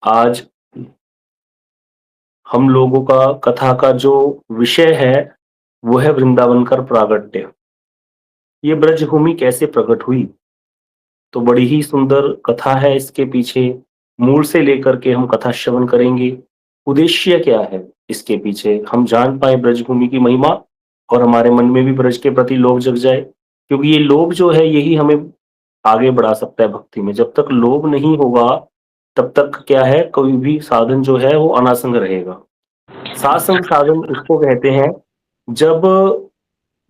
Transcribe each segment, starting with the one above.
आज हम लोगों का कथा का जो विषय है, वो है वृंदावन का प्रागट्य। ये ब्रजभूमि कैसे प्रकट हुई? तो बड़ी ही सुंदर कथा है इसके पीछे। मूल से लेकर के हम कथा श्रवण करेंगे। उद्देश्य क्या है इसके पीछे? हम जान पाएँ ब्रजभूमि की महिमा और हमारे मन में भी ब्रज के प्रति लोभ जग जाए। क्योंकि ये लोभ जो है यही हमें आगे बढ़ा सकता है भक्ति में। जब तक लोभ नहीं होगा, तब तक क्या है, कोई भी साधन जो है वो अनासंग रहेगा। सात्संग साधन उसको कहते हैं जब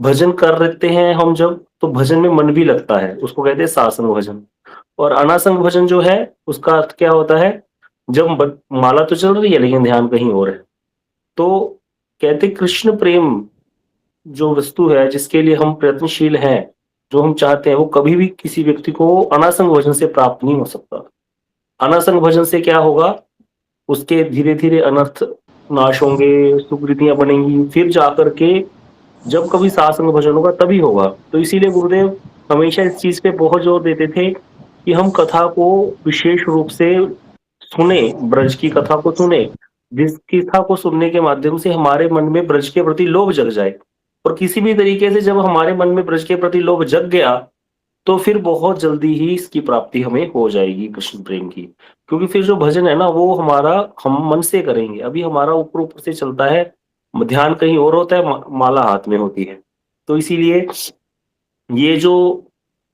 भजन कर लेते हैं हम, जब तो भजन में मन भी लगता है, उसको कहते हैं सात्संग भजन। और अनासंग भजन जो है, उसका अर्थ क्या होता है? जब माला तो चल रही है लेकिन ध्यान कहीं और है। तो कहते कृष्ण प्रेम जो वस्तु है, जिसके लिए हम प्रयत्नशील हैं, जो हम चाहते हैं, वो कभी भी किसी व्यक्ति को अनासंग भजन से प्राप्त नहीं हो सकता। अनासंग भजन से क्या होगा? उसके धीरे धीरे अनर्थ नाश होंगे, सुकृतियां बनेंगी, फिर जाकर के जब कभी सात्संग भजन होगा तभी होगा। तो इसीलिए गुरुदेव हमेशा इस चीज पे बहुत जोर देते थे कि हम कथा को विशेष रूप से सुने, ब्रज की कथा को सुने, जिस कथा को सुनने के माध्यम से हमारे मन में ब्रज के प्रति लोभ जग जाए। और किसी भी तरीके से जब हमारे मन में ब्रज के प्रति लोभ जग गया, तो फिर बहुत जल्दी ही इसकी प्राप्ति हमें हो जाएगी कृष्ण प्रेम की। क्योंकि फिर जो भजन है ना, वो हमारा हम मन से करेंगे। अभी हमारा ऊपर ऊपर से चलता है, ध्यान कहीं और होता है, माला हाथ में होती है। तो इसीलिए ये जो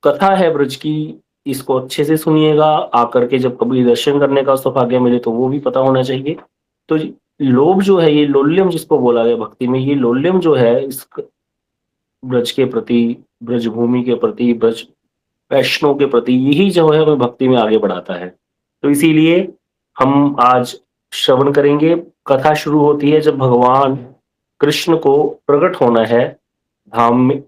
कथा है ब्रज की, इसको अच्छे से सुनिएगा। आकर के जब कभी दर्शन करने का सौभाग्य मिले तो वो भी पता होना चाहिए। तो लोभ जो है, ये लोल्यम जिसको बोला गया भक्ति में, ये लोल्यम जो है इस ब्रज के प्रति, ब्रज भूमि के प्रति, ब्रज वैष्णव के प्रति, यही जो है हमें भक्ति में आगे बढ़ाता है। तो इसीलिए हम आज श्रवण करेंगे। कथा शुरू होती है जब भगवान कृष्ण को प्रकट होना है धाम में,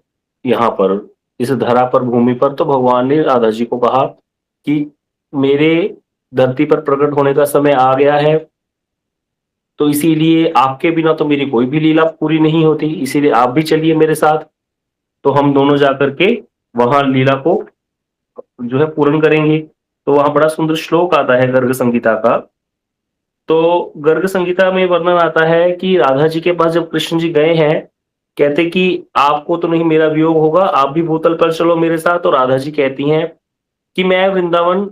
यहाँ पर, इस धरा पर, भूमि पर। तो भगवान ने राधा जी को कहा कि मेरे धरती पर प्रकट होने का समय आ गया है, तो इसीलिए आपके बिना तो मेरी कोई भी लीला पूरी नहीं होती, इसीलिए आप भी चलिए मेरे साथ। तो हम दोनों जाकर के वहां लीला को जो है पूर्ण करेंगे। तो वहां बड़ा सुंदर श्लोक आता है गर्ग संगीता का। तो गर्ग संगीता में वर्णन आता है कि राधा जी के पास जब कृष्ण जी गए हैं, कहते कि आपको तो नहीं मेरा वियोग होगा, आप भी भूतल पर चलो मेरे साथ। तो राधा जी कहती हैं कि मैं वृंदावन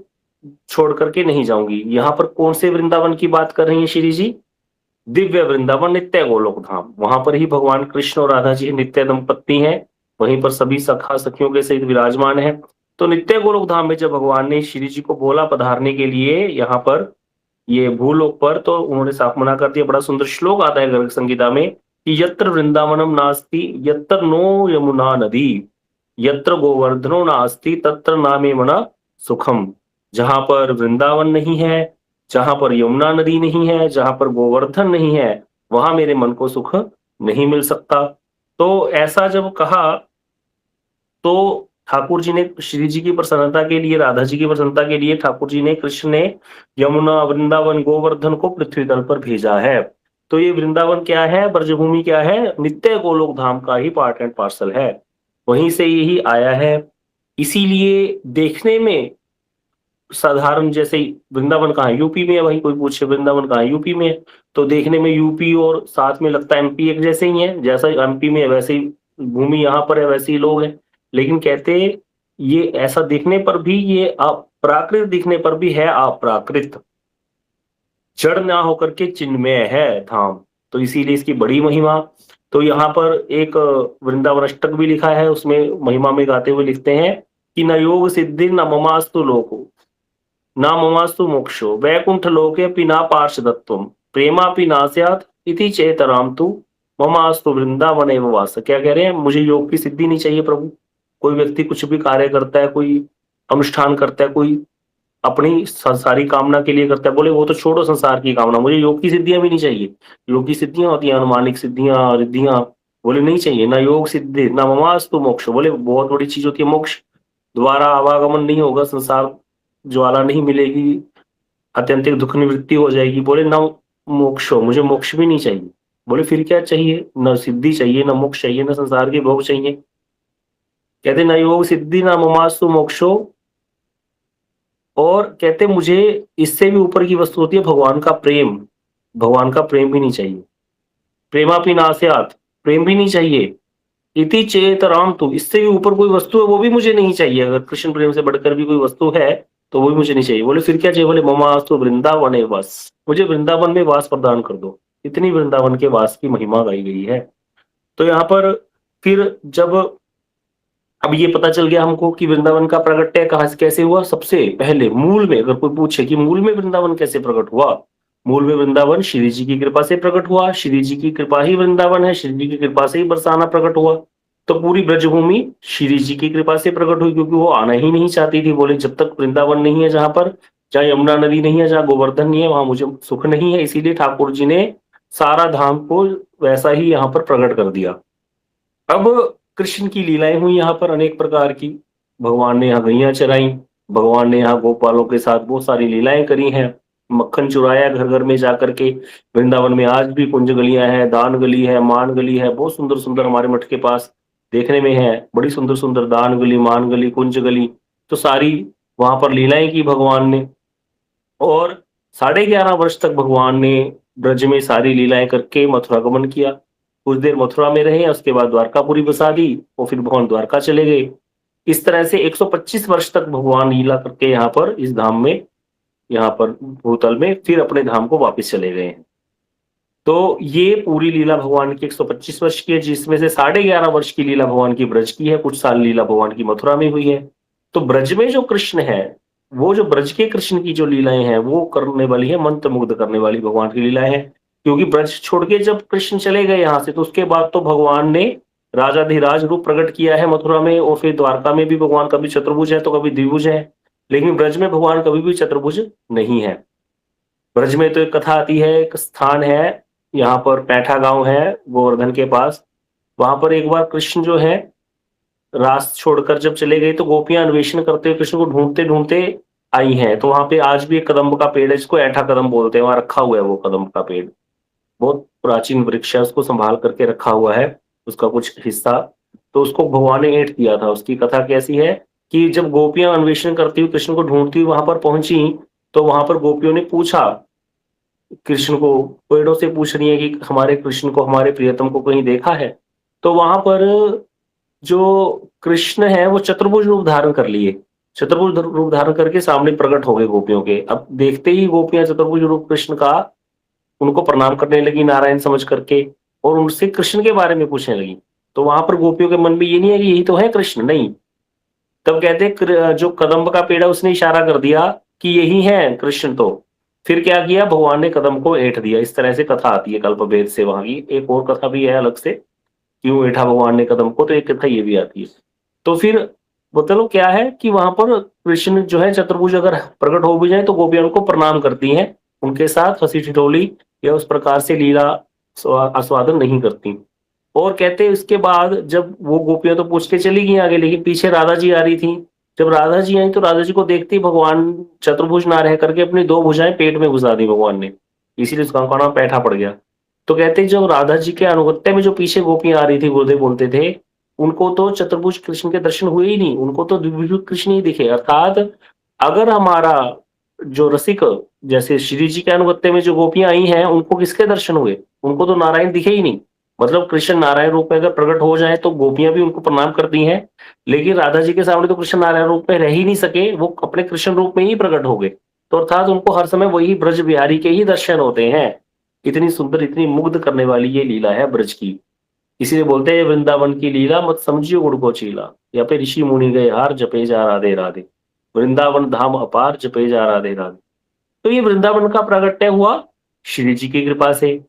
छोड़ करके नहीं जाऊंगी। यहाँ पर कौन से वृंदावन की बात कर रही है श्री जी? दिव्य वृंदावन, नित्य गोलोक धाम। वहां पर ही भगवान कृष्ण और राधा जी नित्य दंपत्ति हैं। वहीं पर सभी सखा सखियों के सहित विराजमान है। तो नित्य गोलोक धाम में जब भगवान ने श्री जी को बोला पधारने के लिए यहाँ पर, ये भूलोक पर, तो उन्होंने साफ मना कर दिया। बड़ा सुंदर श्लोक आता है गर्ग संगीता में कि यत्र वृंदावनम नास्ति यत्र नो यमुना नदी, यत्र गोवर्धनो नास्ति तत्र नामे मना सुखम। जहां पर वृंदावन नहीं है, जहां पर यमुना नदी नहीं है, जहां पर गोवर्धन नहीं है, वहां मेरे मन को सुख नहीं मिल सकता। तो ऐसा जब कहा, तो ठाकुर जी ने श्री जी की प्रसन्नता के लिए, राधा जी की प्रसन्नता के लिए, ठाकुर जी ने, कृष्ण ने यमुना, वृंदावन, गोवर्धन को पृथ्वी तल पर भेजा है। तो ये वृंदावन क्या है, ब्रजभूमि क्या है? नित्य गोलोक धाम का ही पार्ट एंड पार्सल है। वहीं से यही आया है। इसीलिए देखने में साधारण, जैसे ही वृंदावन कहाँ है? यूपी में है। भाई कोई पूछे वृंदावन कहाँ है? यूपी में है। तो देखने में यूपी और साथ में लगता है एमपी एक जैसे ही है। जैसा एमपी में है वैसे ही भूमि यहाँ पर है, वैसे ही लोग हैं। लेकिन कहते ये ऐसा दिखने पर भी, ये प्राकृत दिखने पर भी है अप्राकृत, जड़ ना होकर के चिन्मय है धाम। तो इसीलिए इसकी बड़ी महिमा। तो यहाँ पर एक वृंदावन अष्टक भी लिखा है, उसमें महिमा में गाते हुए लिखते हैं कि न योग सिद्धि न ममास्तु लोको न ममास्तु मोक्षो वैकुंठ लोके पिना पार्षदत्वम प्रेमापि नास्यात् इति चेतराम तु ममास्तु वृंदावन एव वास। क्या कह रहे हैं? मुझे योग की सिद्धि नहीं चाहिए प्रभु। कोई व्यक्ति कुछ भी कार्य करता है, कोई अनुष्ठान करता है, कोई अपनी संसारी कामना के लिए करता है, बोले वो तो छोड़ो संसार की कामना, मुझे योग की सिद्धियां भी नहीं चाहिए। योग की सिद्धियां होती हैं अनुमानिक सिद्धियां, रिद्धियां, बोले नहीं चाहिए। ना योग सिद्धि ना ममास्तु मोक्ष, बोले बहुत बड़ी चीज होती है मोक्ष। दोबारा आवागमन नहीं होगा, संसार ज्वाला नहीं मिलेगी, अत्यंतिक दुख निवृत्ति हो जाएगी। बोले न मोक्षो, मुझे मोक्ष भी नहीं चाहिए। बोले फिर क्या चाहिए? न सिद्धि चाहिए, न मोक्ष चाहिए, न संसार के भोग चाहिए। कहते न योग सिद्धि न ममास्तु मोक्षो और कहते मुझे इससे भी ऊपर की वस्तु होती है भगवान का प्रेम। भगवान का प्रेम भी नहीं चाहिए। प्रेमापि नास्यात्, प्रेम भी नहीं चाहिए। इति चेत राम तु, इससे भी ऊपर कोई वस्तु है वो भी मुझे नहीं चाहिए। अगर कृष्ण प्रेम से बढ़कर भी कोई वस्तु है तो वो भी मुझे नहीं चाहिए। बोले फिर क्या चाहिए? बोले ममास्तु वृंदावने वास, मुझे वृंदावन में वास प्रदान कर दो। इतनी वृंदावन के वास की महिमा गाई गई है। तो यहाँ पर फिर जब अब ये पता चल गया हमको कि वृंदावन का प्रागट्य कहाँ से कैसे हुआ। सबसे पहले मूल में अगर कोई पूछे कि मूल में वृंदावन कैसे प्रकट हुआ, मूल में वृंदावन श्री जी की कृपा से प्रकट हुआ। श्री जी की कृपा ही वृंदावन है, श्री जी की कृपा से ही बरसाना प्रकट हुआ। तो पूरी ब्रजभूमि श्री जी की कृपा से प्रकट हुई, क्योंकि वो आना ही नहीं चाहती थी। बोले जब तक वृंदावन नहीं है, जहां पर जहाँ यमुना नदी नहीं है, जहाँ गोवर्धन नहीं है, वहां मुझे सुख नहीं है। इसीलिए ठाकुर जी ने सारा धाम को वैसा ही यहाँ पर प्रकट कर दिया। अब कृष्ण की लीलाएं हुई यहाँ पर अनेक प्रकार की। भगवान ने यहाँ गैया चराई, भगवान ने यहाँ गोपालों के साथ बहुत सारी लीलाएं करी हैं। मक्खन चुराया घर घर में जाकर के। वृंदावन में आज भी कुंज गलियां हैं, दान गली है, मान गली है, बहुत सुंदर सुंदर हमारे मठ के पास देखने में है। बड़ी सुंदर सुंदर दान गली, मान गली, कुंज गली, तो सारी वहां पर लीलाएं की भगवान ने। और 11.5 वर्ष तक भगवान ने ब्रज में सारी लीलाएं करके मथुरा गमन किया। कुछ देर मथुरा में रहे, उसके बाद द्वारकापुरी बसा दी और फिर भगवान द्वारका चले गए। इस तरह से 125 वर्ष तक भगवान लीला करके यहाँ पर इस धाम में, यहाँ पर भूतल में फिर अपने धाम को वापस चले गए हैं। तो ये पूरी लीला भगवान की 125 वर्ष की है, जिसमें से 11.5 वर्ष की लीला भगवान की ब्रज की है, कुछ साल लीला भगवान की मथुरा में हुई है। तो ब्रज में जो कृष्ण है, वो जो ब्रज के कृष्ण की जो लीलाएं हैं वो करने वाली है, मंत्रमुग्ध करने वाली भगवान की लीलाएं हैं। क्योंकि ब्रज छोड़ के जब कृष्ण चले गए यहाँ से, तो उसके बाद तो भगवान ने राजाधिराज रूप प्रकट किया है मथुरा में, और फिर द्वारका में भी भगवान कभी चतुर्भुज है तो कभी द्विभुज है। लेकिन ब्रज में भगवान कभी भी चतुर्भुज नहीं है। ब्रज में तो एक कथा आती है, एक स्थान है, यहाँ पर पैठा गांव है गोवर्धन के पास। वहां पर एक बार कृष्ण जो है रास छोड़कर जब चले गए, तो गोपियां अन्वेषण करते हुए कृष्ण को ढूंढते ढूंढते आई हैं। तो वहां पे आज भी एक कदम्ब का पेड़ है, जिसको ऐठा कदम्ब बोलते हैं, वहां रखा हुआ है वो कदम्ब का पेड़। बहुत प्राचीन वृक्ष है, उसको संभाल करके रखा हुआ है, उसका कुछ हिस्सा। तो उसको भगवान ने ऐंठ दिया था। उसकी कथा कैसी है कि जब गोपियां अन्वेषण करती हुई कृष्ण को ढूंढती हुई वहां पर पहुंची, तो वहां पर गोपियों ने पूछा कृष्ण को, पेड़ों से पूछ रही है कि हमारे कृष्ण को, हमारे प्रियतम को कहीं देखा है? तो वहां पर जो कृष्ण है वो चतुर्भुज रूप धारण कर लिए, चतुर्भुज रूप धारण करके सामने प्रकट हो गए गोपियों के। अब देखते ही गोपियां चतुर्भुज रूप कृष्ण का उनको प्रणाम करने लगी नारायण समझ करके, और उनसे कृष्ण के बारे में पूछने लगी। तो वहां पर गोपियों के मन में ये नहीं है कि यही तो है कृष्ण, नहीं। तब कहते जो कदम्ब का पेड़ है उसने इशारा कर दिया कि यही है कृष्ण। तो फिर क्या किया, भगवान ने कदम को ऐंठ दिया। इस तरह से कथा आती है कल्प भेद से। वहां की एक और कथा भी है अलग से, क्यों ऐठा भगवान ने कदम को, तो एक कथा ये भी आती है। तो फिर मतलब क्या है कि वहां पर कृष्ण जो है चतुर्भुज अगर प्रकट हो भी जाए तो गोपियां उनको प्रणाम करती हैं, उनके साथ हंसी ठिठोली या उस प्रकार से लीला आस्वादन नहीं करती। और कहते हैं इसके बाद जब वो गोपियां तो पूछ के चली गई आगे, लेकिन पीछे राधा जी आ रही थी। जब राधा जी आई तो राधा जी को देखते ही भगवान चतुर्भुज ना रह करके अपनी 2 भुजाएं पेट में घुसा दी भगवान ने, इसीलिए उसका नाम पैठा पड़ गया। तो कहते हैं जब राधा जी के अनुगत्य में जो पीछे गोपियां आ रही थी, गुरुदेव बोलते थे, उनको तो चतुर्भुज कृष्ण के दर्शन हुए ही नहीं, उनको तो द्विभुज कृष्ण ही दिखे। अर्थात अगर हमारा जो रसिक, जैसे श्री जी के अनुगत्य में जो गोपियां आई हैं, उनको किसके दर्शन हुए? उनको तो नारायण दिखे ही नहीं। मतलब कृष्ण नारायण रूप में अगर प्रकट हो जाए तो गोपियां भी उनको प्रणाम करती हैं, लेकिन राधा जी के सामने तो कृष्ण नारायण रूप में रह ही नहीं सके, वो अपने कृष्ण रूप में ही प्रकट हो गए। तो अर्थात उनको हर समय वही ब्रज बिहारी के ही दर्शन होते हैं। इतनी सुंदर, इतनी मुग्ध करने वाली ये लीला है ब्रज की। इसीलिए बोलते हैं वृंदावन की लीला मत समझियो गुड़ को चीला, या पे ऋषि मुनि गए हार जपे जा राधे राधे, वृंदावन धाम अपार जपे जा राधे राधे। तो ये वृंदावन का प्रागट्य हुआ श्री जी की कृपा से।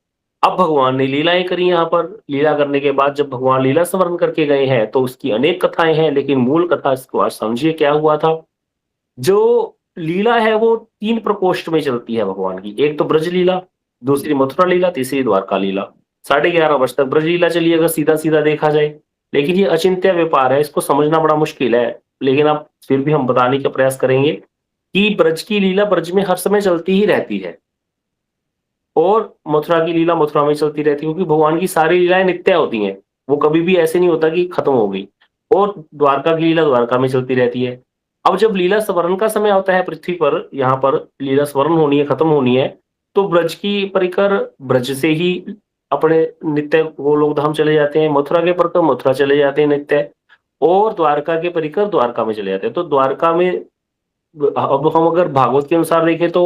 अब भगवान ने लीलाएं करी यहाँ पर। लीला करने के बाद जब भगवान लीला स्मरण करके गए हैं तो उसकी अनेक कथाएं हैं, लेकिन मूल कथा इसको आज समझिए क्या हुआ था। जो लीला है वो 3 प्रकोष्ठ में चलती है भगवान की। एक तो ब्रज लीला, दूसरी मथुरा लीला, तीसरी द्वारका लीला। 11.5 वर्ष तक ब्रज लीला चली अगर सीधा सीधा देखा जाए, लेकिन ये अचिंत्य व्यापार है, इसको समझना बड़ा मुश्किल है। लेकिन अब फिर भी हम बताने का प्रयास करेंगे कि ब्रज की लीला ब्रज में हर समय चलती ही रहती है, और मथुरा की लीला मथुरा में चलती रहती है, क्योंकि भगवान की सारी लीलाएं नित्य होती हैं। वो कभी भी ऐसे नहीं होता कि खत्म हो गई। और द्वारका की लीला द्वारका में चलती रहती है। अब जब लीला स्वर्ण का समय आता है पृथ्वी पर, यहाँ पर लीला स्वर्ण होनी है, खत्म होनी है, तो ब्रज की परिकर ब्रज से ही अपने नित्य गोलोक धाम चले जाते हैं, मथुरा के परिकर मथुरा चले जाते हैं नित्य, और द्वारका के परिकर द्वारका में चले जाते हैं। तो द्वारका में अब हम अगर भागवत के अनुसार देखें तो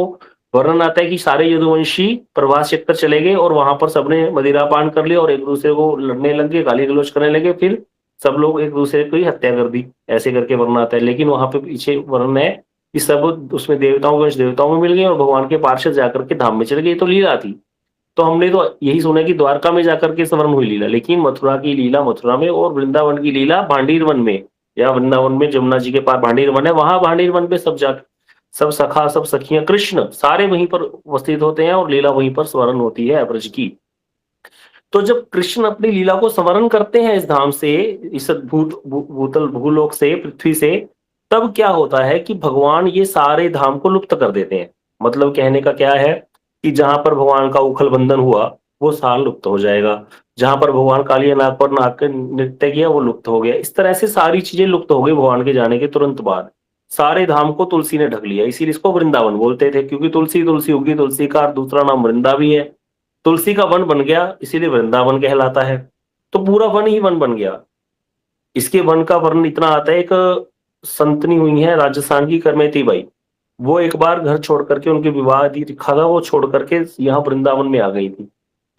वर्णन आता है कि सारे यदुवंशी प्रवास चक्कर चले गए और वहां पर सबने मदिरा पान कर लिया और एक दूसरे को लड़ने लगे, गाली गलौज करने लगे, फिर सब लोग एक दूसरे की हत्या कर दी, ऐसे करके वर्णन आता है। लेकिन वहां पे पीछे वर्णन है कि सब उसमें देवताओं के अंश देवताओं में मिल गए और भगवान के पार्षद जाकर के धाम में चले गए, तो लीला थी। तो हमने तो यही सुना कि द्वारका में जाकर के स्मरण हुई लीला, लेकिन मथुरा की लीला मथुरा में और वृंदावन की लीला भांडीर वन में, या वृंदावन में जमुना जी के पास भांडीर वन है, वहां भांडीर वन पे सब सखा सब सखियां कृष्ण सारे वहीं पर उपस्थित होते हैं और लीला वहीं पर स्मरण होती है ब्रज की। तो जब कृष्ण अपनी लीला को स्मरण करते हैं इस धाम से, इस भूतल भूलोक से, पृथ्वी से, तब क्या होता है कि भगवान ये सारे धाम को लुप्त कर देते हैं। मतलब कहने का क्या है कि जहां पर भगवान का उखल बंधन हुआ वो साल लुप्त हो जाएगा, जहां पर भगवान कालिया नाग पर नाग के नृत्य किया वो लुप्त हो गया। इस तरह से सारी चीजें लुप्त हो गई भगवान के जाने के तुरंत बाद। सारे धाम को तुलसी ने ढक लिया, इसीलिए इसको वृंदावन बोलते थे, क्योंकि तुलसी तुलसी उगी, तुलसी का दूसरा नाम वृंदा भी है। तुलसी का वन बन गया इसीलिए वृंदावन कहलाता है। तो पूरा वन ही वन बन गया। इसके वन का वर्णन इतना आता है, एक संतनी हुई है राजस्थान की करमेती बाई, वो एक बार घर छोड़ करके, उनके विवाह लिखा था, वो छोड़ करके यहाँ वृंदावन में आ गई थी।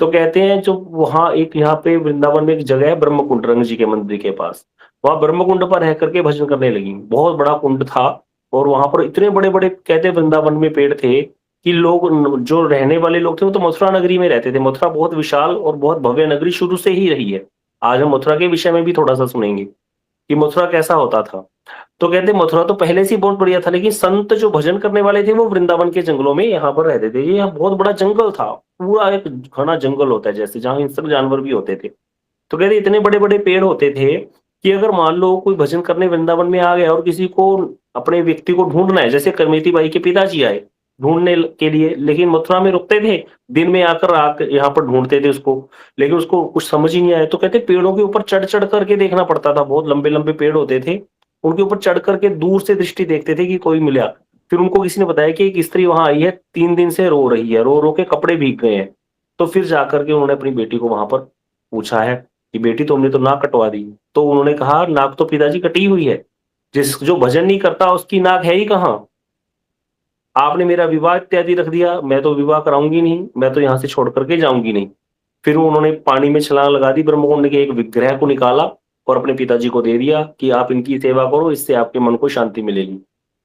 तो कहते हैं जो वहां एक यहाँ पे वृंदावन में एक जगह है ब्रह्मकुंड, रंग जी के मंदिर के पास, वहां ब्रह्मकुंड पर रह करके भजन करने लगी। बहुत बड़ा कुंड था और वहां पर इतने बड़े बड़े, कहते हैं वृंदावन में पेड़ थे कि लोग, जो रहने वाले लोग थे, वो तो मथुरा नगरी में रहते थे। मथुरा बहुत विशाल और बहुत भव्य नगरी शुरू से ही रही है। आज हम मथुरा के विषय में भी थोड़ा सा सुनेंगे कि मथुरा कैसा होता था। तो कहते मथुरा तो पहले से ही बहुत बढ़िया था, लेकिन संत जो भजन करने वाले थे वो वृंदावन के जंगलों में यहाँ पर रहते थे। ये यहाँ बहुत बड़ा जंगल था, पूरा एक घना जंगल होता है जैसे, जहाँ हिंसक जानवर भी होते थे। तो कहते इतने बड़े बड़े पेड़ होते थे कि अगर मान लो कोई भजन करने वृंदावन में आ गया और किसी को अपने व्यक्ति को ढूंढना है, जैसे करमेती बाई के पिताजी आए ढूंढने के लिए, लेकिन मथुरा में रुकते थे, दिन में आकर यहाँ पर ढूंढते थे उसको, लेकिन उसको कुछ समझ ही नहीं आया। तो कहते पेड़ों के ऊपर चढ़ चढ़ करके देखना पड़ता था, बहुत लंबे लंबे पेड़ होते थे, उनके ऊपर चढ़ करके दूर से दृष्टि देखते थे कि कोई मिला। फिर उनको किसी ने बताया कि एक स्त्री वहां आई है, 3 दिन से रो रही है, रो रो के कपड़े भीग गए हैं। तो फिर जाकर के उन्होंने अपनी बेटी को वहां पर पूछा है कि बेटी तुमने तो नाक कटवा दी। तो उन्होंने कहा नाक तो पिताजी कटी हुई है, जिस जो भजन नहीं करता उसकी नाक है ही कहाँ। आपने मेरा विवाह इत्यादि रख दिया, मैं तो विवाह कराऊंगी नहीं, मैं तो यहाँ से छोड़ करके जाऊंगी नहीं। फिर उन्होंने पानी में छलांग लगा दी, ब्रह्मकुंड के एक विग्रह को निकाला और अपने पिताजी को दे दिया कि आप इनकी सेवा करो, इससे आपके मन को शांति मिलेगी।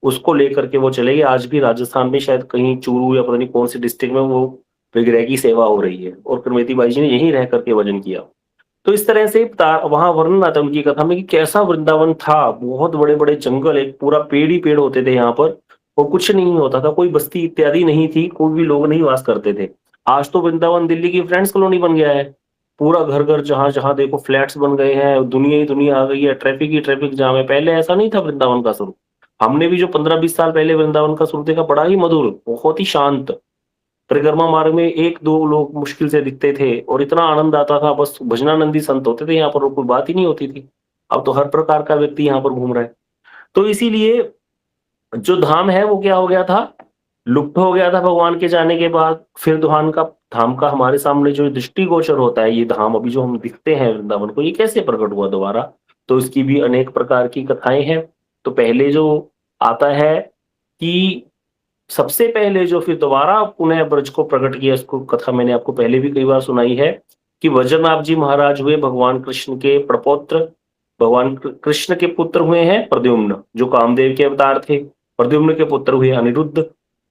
उसको लेकर के वो चले गए। आज भी राजस्थान में शायद कहीं चूरू या पता नहीं कौन सी डिस्ट्रिक्ट में वो विग्रह की सेवा हो रही है, और करमेती बाई जी ने यहीं रह करके भजन किया। तो इस तरह से वहां वर्णन आता है उनकी कथा में कि कैसा वृंदावन था। बहुत बड़े बड़े जंगल, एक पूरा पेड़ ही पेड़ होते थे यहाँ पर, और कुछ नहीं होता था, कोई बस्ती इत्यादि नहीं थी, कोई भी लोग नहीं वास करते थे। आज तो वृंदावन दिल्ली की फ्रेंड्स कॉलोनी बन गया है, पूरा घर घर जहां जहां देखो फ्लैट्स बन गए हैं, दुनिया ही दुनिया आ गई है, ट्रैफिक ही ट्रैफिक जाम है। पहले ऐसा नहीं था वृंदावन का स्वरूप। हमने भी जो 15-20 साल पहले वृंदावन का स्वरूप देखा, बड़ा ही मधुर, बहुत ही शांत। परिक्रमा मार्ग में 1-2 लोग मुश्किल से दिखते थे और इतना आनंद आता था, बस भजनानंदी संत होते थे यहाँ पर, और कोई बात ही नहीं होती थी। अब तो हर प्रकार का व्यक्ति यहाँ पर घूम रहा है। तो इसीलिए जो धाम है वो क्या हो गया था, लुप्त हो गया था भगवान के जाने के बाद। फिर धाम का हमारे सामने जो दृष्टिगोचर होता है, ये धाम अभी जो हम दिखते हैं वृंदावन को, ये कैसे प्रकट हुआ दोबारा। तो इसकी भी अनेक प्रकार की कथाएं हैं। तो पहले जो आता है कि सबसे पहले जो फिर दोबारा पुनः ब्रज को प्रकट किया, इसको कथा मैंने आपको पहले भी कई बार सुनाई है कि वज्रनाभ जी महाराज हुए भगवान कृष्ण के प्रपौत्र। भगवान कृष्ण के पुत्र हुए हैं प्रद्युम्न, जो कामदेव के अवतार थे। प्रद्युम्न के पुत्र हुए अनिरुद्ध,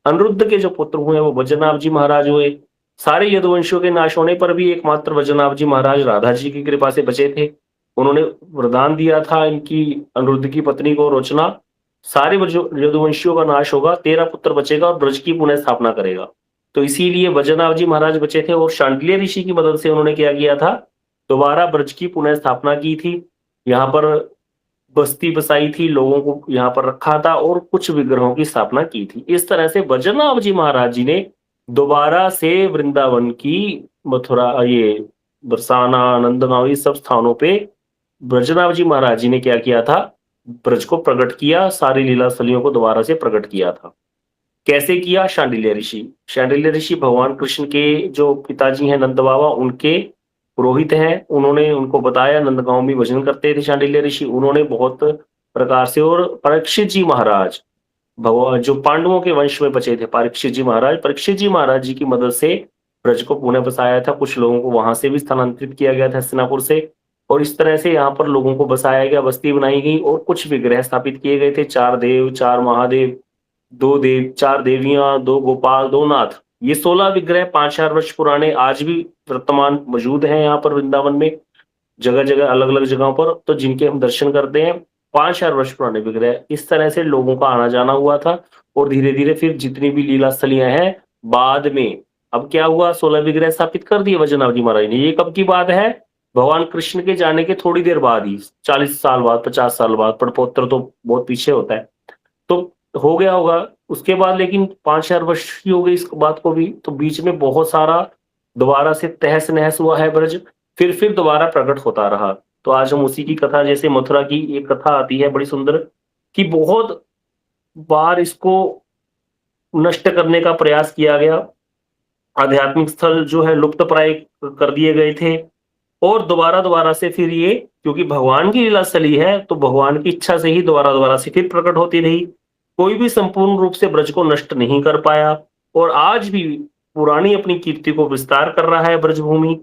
अनिरुद्ध के जो पुत्र हुए वो वज्रनाभ जी महाराज हुए। सारे यदुवंशियों के नाश होने पर भी एकमात्र वज्रनाभ जी महाराज राधा जी की कृपा से बचे थे। उन्होंने वरदान दिया था इनकी अनिरुद्ध की पत्नी को, रोचना, सारे यदुवंशियों का नाश होगा, 13 पुत्र बचेगा और ब्रज की पुनः स्थापना करेगा। तो इसीलिए वज्रनाभ जी महाराज बचे थे और शांडिल्य ऋषि की मदद से उन्होंने क्या किया था, दोबारा ब्रज की पुनः स्थापना की थी। यहाँ पर बस्ती बसाई थी, लोगों को यहाँ पर रखा था और कुछ विग्रहों की स्थापना की थी। इस तरह से वज्रनाभ जी महाराज जी ने दोबारा से वृंदावन की, मथुरा, ये बरसाना, नंदगांव, इस सब स्थानों पे वज्रनाभ जी महाराज जी ने क्या किया था, ब्रज को प्रकट किया, सारी लीला स्थलियों को दोबारा से प्रकट किया था। कैसे किया? शांडिल्य ऋषि। शांडिल्य ऋषि भगवान कृष्ण के जो पिताजी हैं नंद बाबा, उनके पुरोहित हैं। उन्होंने उनको बताया, नंदगांव में भजन करते थे शांडिल्य ऋषि। उन्होंने बहुत प्रकार से, और परीक्षित जी महाराज, भगवान जो पांडवों के वंश में बचे थे, परीक्षित जी महाराज जी की मदद से ब्रज को पुनः बसाया था। कुछ लोगों को वहां से भी स्थानांतरित किया गया था हस्तिनापुर से, और इस तरह से यहाँ पर लोगों को बसाया गया, बस्ती बनाई गई, और कुछ विग्रह स्थापित किए गए थे। 4 देव, 4 महादेव, 2 देव, 4 देवियां, 2 गोपाल, 2 नाथ। ये 16 विग्रह 5000 वर्ष पुराने आज भी वर्तमान मौजूद हैं यहाँ पर वृंदावन में, जगह जगह, अलग अलग जगहों पर, तो जिनके हम दर्शन करते हैं। 5000 वर्ष पुराने विग्रह। इस तरह से लोगों का आना जाना हुआ था, और धीरे धीरे फिर जितनी भी लीला स्थलियां हैं बाद में, अब क्या हुआ, 16 विग्रह स्थापित कर दिए वैजनाथ जी महाराज ने। ये कब की बात है? भगवान कृष्ण के जाने के थोड़ी देर बाद ही, 40 साल बाद, 50 साल बाद। पड़पोत्र तो बहुत पीछे होता है, तो हो गया होगा उसके बाद। लेकिन 5000 वर्ष की हो गई इस बात को भी, तो बीच में बहुत सारा दोबारा से तहस नहस हुआ है ब्रज, फिर दोबारा प्रकट होता रहा। तो आज हम उसी की कथा, जैसे मथुरा की एक कथा आती है बड़ी सुंदर, कि बहुत बार इसको नष्ट करने का प्रयास किया गया। आध्यात्मिक स्थल जो है लुप्त प्राय कर दिए गए थे, और दोबारा दोबारा से फिर ये, क्योंकि भगवान की लीला स्थली है, तो भगवान की इच्छा से ही दोबारा दोबारा से फिर प्रकट होती रही। कोई भी संपूर्ण रूप से ब्रज को नष्ट नहीं कर पाया, और आज भी पुरानी अपनी कीर्ति को विस्तार कर रहा है ब्रजभूमि।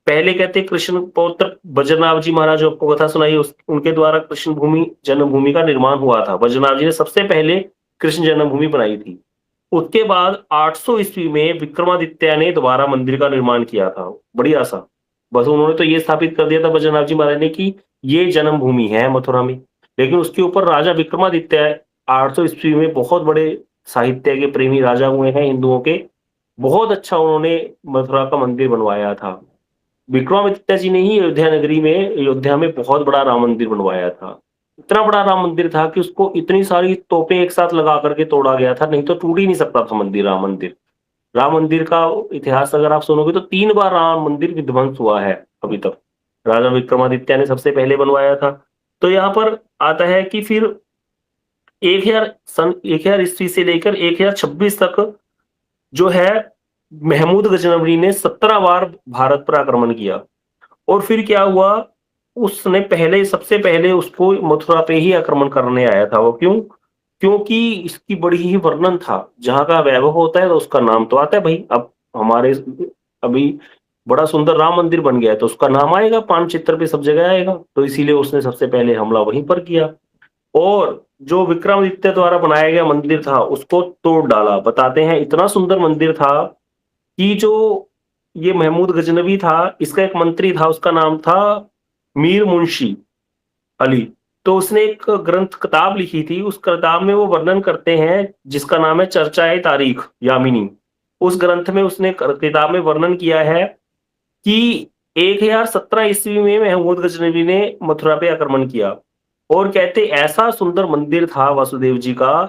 पहले कहते कृष्ण पौत्र बजरनाथ जी महाराज, जो आपको कथा सुनाई, उनके द्वारा कृष्ण भूमि जन्मभूमि का निर्माण हुआ था। बजरनाथ जी ने सबसे पहले कृष्ण जन्मभूमि बनाई थी। उसके बाद 800 ईस्वी में विक्रमादित्य ने दोबारा मंदिर का निर्माण किया था, बढ़िया सा। बस उन्होंने तो ये स्थापित कर दिया था बजरनाथ जी महाराज ने कि ये जन्मभूमि है मथुरा में। लेकिन उसके ऊपर राजा विक्रमादित्य 800 ईस्वी में, बहुत बड़े साहित्य के प्रेमी राजा हुए हैं हिंदुओं के, बहुत अच्छा उन्होंने मथुरा का मंदिर बनवाया था। विक्रमादित्य जी ने ही अयोध्या नगरी में, अयोध्या में बहुत बड़ा राम मंदिर बनवाया था। इतना बड़ा राम मंदिर था कि उसको इतनी सारी तोपें एक साथ लगा करके तोड़ा गया था, नहीं तो टूट ही नहीं सकता था मंदिर, राम मंदिर। राम मंदिर का इतिहास अगर आप सुनोगे तो 3 बार राम मंदिर विध्वंस हुआ है अभी तक। राजा विक्रमादित्य ने सबसे पहले बनवाया था। तो यहाँ पर आता है कि फिर 1000 ईस्वी से लेकर 1026 तक जो है, महमूद गजनवी ने 17 बार भारत पर आक्रमण किया। और फिर क्या हुआ, उसने पहले, सबसे पहले उसको मथुरा पे ही आक्रमण करने आया था वो। क्यों? क्योंकि इसकी बड़ी ही वर्णन था। जहां का वैभव होता है तो उसका नाम तो आता है भाई। अब हमारे अभी बड़ा सुंदर राम मंदिर बन गया है, तो उसका नाम आएगा, मानचित्र पे सब जगह आएगा। तो इसीलिए उसने सबसे पहले हमला वहीं पर किया, और जो विक्रमादित्य द्वारा बनाया गया मंदिर था उसको तोड़ डाला। बताते हैं इतना सुंदर मंदिर था कि जो ये महमूद गजनवी था, इसका एक मंत्री था, उसका नाम था मीर मुंशी अली। तो उसने एक ग्रंथ, किताब लिखी थी। उस किताब में वो वर्णन करते हैं, जिसका नाम है चर्चाए तारीख यामिनी। उस ग्रंथ में उसने, किताब में वर्णन किया है कि 1017 ईस्वी में महमूद गजनवी ने मथुरा पे आक्रमण किया। और कहते ऐसा सुंदर मंदिर था वासुदेव जी का,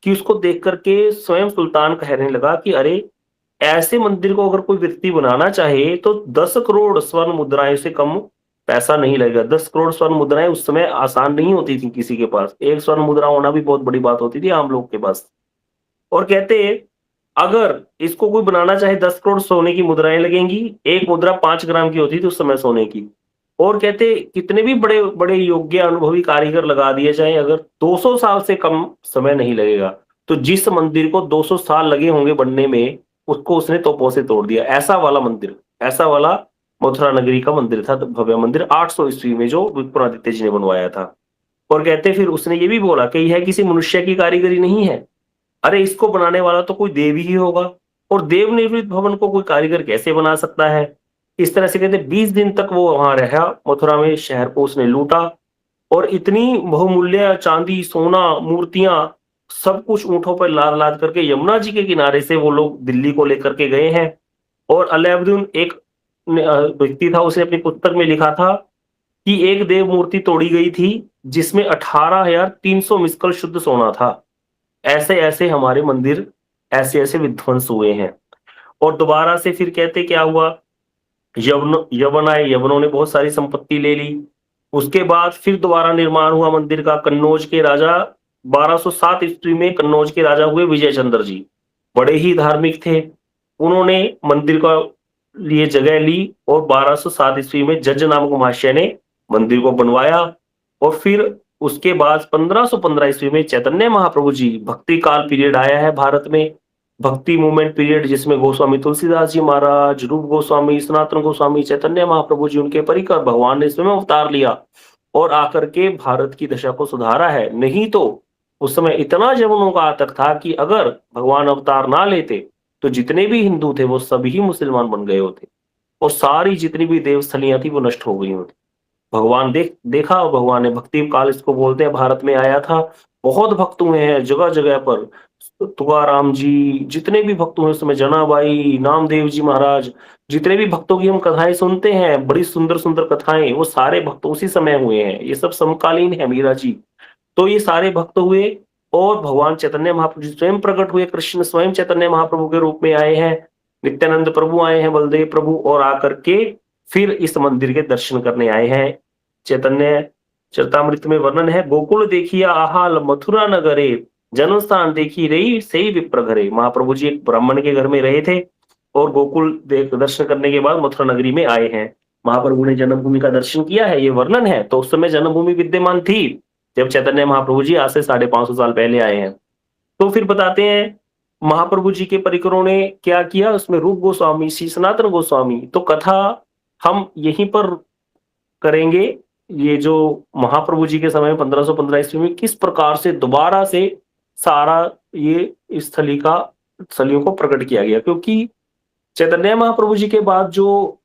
कि उसको देख करके स्वयं सुल्तान कहने लगा कि अरे, ऐसे मंदिर को अगर कोई व्यक्ति बनाना चाहे तो 10 करोड़ स्वर्ण मुद्राएं से कम पैसा नहीं लगेगा। 10 करोड़ स्वर्ण मुद्राएं उस समय आसान नहीं होती थी किसी के पास। एक स्वर्ण मुद्रा होना भी बहुत बड़ी बात होती थी आम लोग के पास। और कहते अगर इसको कोई बनाना चाहे 10 करोड़ सोने की मुद्राएं लगेंगी। एक मुद्रा 5 ग्राम की होती थी उस समय सोने की। और कहते कितने भी बड़े बड़े योग्य अनुभवी कारीगर लगा दिए जाए, अगर 200 साल से कम समय नहीं लगेगा। तो जिस मंदिर को 200 साल लगे होंगे बनने में, उसको उसने तोपों से तोड़ दिया। ऐसा वाला मंदिर, ऐसा वाला मथुरा नगरी का मंदिर था, भव्य मंदिर, 800 ईस्वी में जो विक्रमादित्य जी ने बनवाया था। और कहते फिर उसने ये भी बोला कि यह किसी मनुष्य की कारीगरी नहीं है, अरे इसको बनाने वाला तो कोई देव ही होगा, और देव निर्मित भवन को कोई कारीगर कैसे बना सकता है। इस तरह से कहते 20 दिन तक वो वहां रहा मथुरा में, शहर को उसने लूटा। और इतनी बहुमूल्य चांदी, सोना, मूर्तियां, सब कुछ ऊंटों पर लाद लाद करके यमुना जी के किनारे से वो लोग दिल्ली को लेकर के गए हैं। और अलाउद्दीन एक व्यक्ति था, उसने अपनी पुस्तक में लिखा था कि एक देव मूर्ति तोड़ी गई थी जिसमें 18,300 मिस्कल शुद्ध सोना था। ऐसे ऐसे हमारे मंदिर, ऐसे ऐसे विध्वंस हुए हैं। और दोबारा से फिर कहते क्या हुआ, यवन आए, यवनों ने बहुत सारी संपत्ति ले ली। उसके बाद फिर दोबारा निर्माण हुआ मंदिर का। कन्नौज के राजा 1207 ईस्वी में कन्नौज के राजा हुए विजय चंद्र जी, बड़े ही धार्मिक थे। उन्होंने मंदिर का लिए जगह ली और 1207 ईस्वी में जज नामक महाशय ने मंदिर को बनवाया। और फिर उसके बाद 1515 ईस्वी में चैतन्य महाप्रभु जी, भक्ति काल पीरियड आया है भारत में, भक्ति मूवमेंट पीरियड, जिसमें गोस्वामी तुलसीदास जी महाराज, रूप गोस्वामी, सनातन गोस्वामी, चैतन्य महाप्रभु जी, उनके परिकर भगवान ने इसमें अवतार लिया और आकर के भारत की दशा को सुधारा है। नहीं तो उस समय इतना जवानों का आतंक था कि अगर भगवान अवतार ना लेते तो जितने भी हिंदू थे वो सभी मुसलमान बन गए होते और सारी जितनी भी देवस्थलियां थी वो नष्ट हो गई होती। भगवान देखा, और भगवान ने भक्ति काल इसको बोलते हैं, भारत में आया था। बहुत भक्त हुए हैं जगह जगह पर, तुकाराम जी, जितने भी भक्त हुए उस समय, जनाबाई, नामदेव जी महाराज, जितने भी भक्तों की हम कथाएं सुनते हैं, बड़ी सुंदर सुंदर कथाएं, वो सारे भक्त उसी समय हुए हैं। ये सब समकालीन है मीरा जी। तो ये सारे भक्त हुए और भगवान चैतन्य महाप्रभु जी स्वयं प्रकट हुए। कृष्ण स्वयं चैतन्य महाप्रभु के रूप में आए हैं, नित्यानंद प्रभु आए हैं, बलदेव प्रभु, और आकर के फिर इस मंदिर के दर्शन करने आए हैं। चैतन्य चरितामृत में वर्णन है, गोकुल देखिया आहाल मथुरा नगरे, जन्म स्थान देखी रही सही विप्र घरे। महाप्रभु जी एक ब्राह्मण के घर में रहे थे और गोकुल देख दर्शन करने के बाद मथुरा नगरी में आए हैं। महाप्रभु ने जन्मभूमि का दर्शन किया है, ये वर्णन है। तो उस समय जन्मभूमि विद्यमान थी जब चैतन्य महाप्रभु जी आज से 550 साल पहले आए हैं। तो फिर बताते हैं महाप्रभु जी के परिकरों ने क्या किया, उसमें रूप गोस्वामी, श्री सनातन गोस्वामी। तो कथा हम यहीं पर करेंगे। ये जो महाप्रभु जी के समय 1515 ईस्वी में किस प्रकार से दोबारा से सारा ये स्थलियों को प्रकट किया गया, क्योंकि चैतन्य महाप्रभु जी के बाद जो